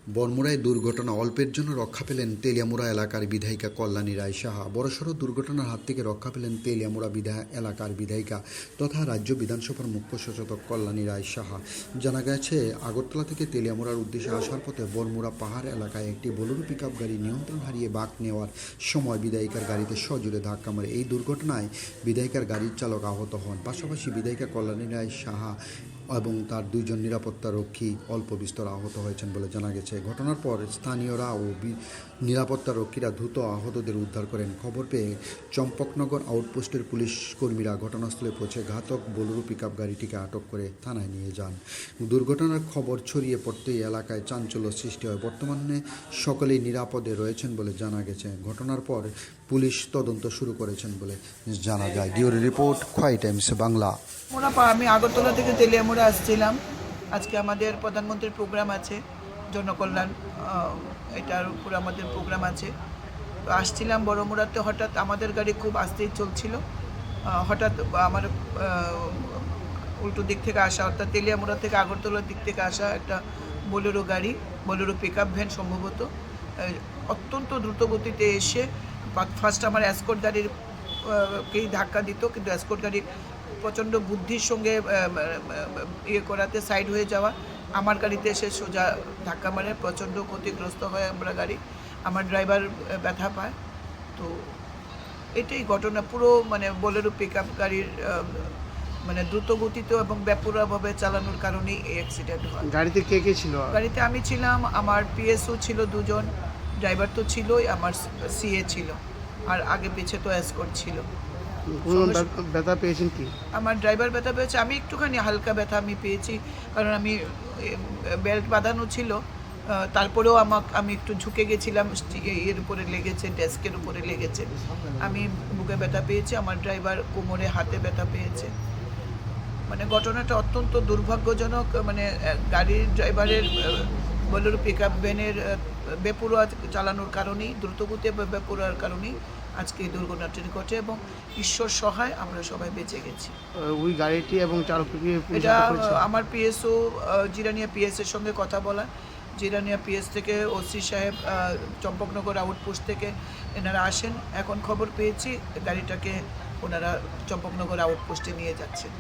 বনমুড়ায় দুর্ঘটনা, অল্পের জন্য রক্ষা পেলেন তেলিয়ামুড়া এলাকার বিধায়িকা কল্যাণী রায় সাহা। বড়সড় দুর্ঘটনার হাত থেকে রক্ষা পেলেন তেলিয়ামুড়া এলাকার বিধায়িকা তথা রাজ্য বিধানসভার মুখ্য সচেতক কল্যাণী রায় সাহা। জানা গেছে, আগরতলা থেকে তেলিয়ামুড়ার উদ্দেশ্যে আসার পথে বনমুড়া পাহাড় এলাকায় একটি বোলেরো পিকআপ গাড়ি নিয়ন্ত্রণ হারিয়ে বাঁক নেওয়ার সময় বিধায়িকার গাড়িতে সজোরে ধাক্কা মারে। এই দুর্ঘটনায় বিধায়িকার গাড়ির চালক আহত হন। পাশাপাশি বিধায়িকা কল্যাণী রায় সাহা এবং তার দুইজন নিরাপত্তারক্ষী অল্প বিস্তর আহত হয়েছেন বলে জানা গেছে। ঘটনার পর স্থানীয়রা ও নিরাপত্তারক্ষীরা দ্রুত আহতদের উদ্ধার করেন। খবর পেয়ে চম্পকনগর আউটপোস্টের পুলিশ কর্মীরা ঘটনাস্থলে পৌঁছে ঘাতক বোলেরো পিকআপ গাড়িটিকে আটক করে থানায় নিয়ে যান। দুর্ঘটনার খবর ছড়িয়ে পড়তেই এলাকায় চাঞ্চল্য সৃষ্টি হয়। বর্তমানে সকলেই নিরাপদে রয়েছেন বলে জানা গেছে। ঘটনার পর পুলিশ তদন্ত শুরু করেছেন বলে জানা যায়। ডিওর রিপোর্ট, খোয়াই টাইমস বাংলা। আমি আগরতলা থেকে তেলিয়ামুড়া আসছিলাম। আজকে আমাদের প্রধানমন্ত্রীর প্রোগ্রাম আছে, জনকল্যাণ, এটার উপর আমাদের প্রোগ্রাম আছে। তো আসছিলাম বড়মুড়াতে, হঠাৎ আমাদের গাড়ি খুব আস্তেই চলছিল। হঠাৎ আমার উল্টো দিক থেকে আসা, অর্থাৎ তেলিয়ামুড়া থেকে আগরতলার দিক থেকে আসা একটা বোলেরো গাড়ি, বোলেরো পিকআপ ভ্যান সম্ভবত, অত্যন্ত দ্রুত গতিতে এসে ফার্স্ট আমার এসকর্ট গাড়ির কেই ধাক্কা দিত, কিন্তু এসকর্ট গাড়ি প্রচণ্ড বুদ্ধির সঙ্গে করাতে সাইড হয়ে যাওয়া, আমার গাড়িতে এসে সোজা ধাক্কা মারে, প্রচণ্ড ক্ষতিগ্রস্ত হয় আমরা গাড়ি। আমার ড্রাইভার ব্যথা পায়। তো এটাই ঘটনা। পুরো বোলেরো পিকআপ গাড়ির দ্রুত গতিতে এবং বেপরোয়াভাবে চালানোর কারণেই এই অ্যাক্সিডেন্ট হয়। গাড়িতে কে কে ছিল? গাড়িতে আমি ছিলাম, আমার পিএসও ছিল দুজন, ড্রাইভার তো ছিলই, আমার সিএ ছিল, আর আগে পিছে তো এসকর্ট ছিল। ব্যথা পেয়েছেন কি? আমার ড্রাইভার ব্যথা পেয়েছে, আমি একটুখানি হালকা ব্যথা আমি পেয়েছি, কারণ আমি বেল্ট বাঁধানো ছিল। তারপরেও আমি একটু ঝুঁকে গেছিলাম, এর উপরে লেগেছে, ডেস্কের উপরে লেগেছে। আমি বুকে ব্যথা পেয়েছি, আমার ড্রাইভার কোমরে হাতে ব্যথা পেয়েছে। ঘটনাটা অত্যন্ত দুর্ভাগ্যজনক। গাড়ির ড্রাইভারের বোলেরো পিকআপ ভ্যানের বেপরোয়া চালানোর কারণেই, দ্রুতগতি বেপরোয়ার কারণেই আজকে এই দুর্ঘটনাটি ঘটে, এবং ঈশ্বর সহায় আমরা সবাই বেঁচে গেছি। ওই গাড়িটি এবং চালককে এটা আমার পিএসও জিরানিয়া পিএসের সঙ্গে কথা বলা, জিরানিয়া পিএস থেকে ওসি সাহেব চম্পকনগর আউটপোস্ট থেকে এনারা আসেন। এখন খবর পেয়েছি গাড়িটাকে ওনারা চম্পকনগর আউটপোস্টে নিয়ে যাচ্ছেন।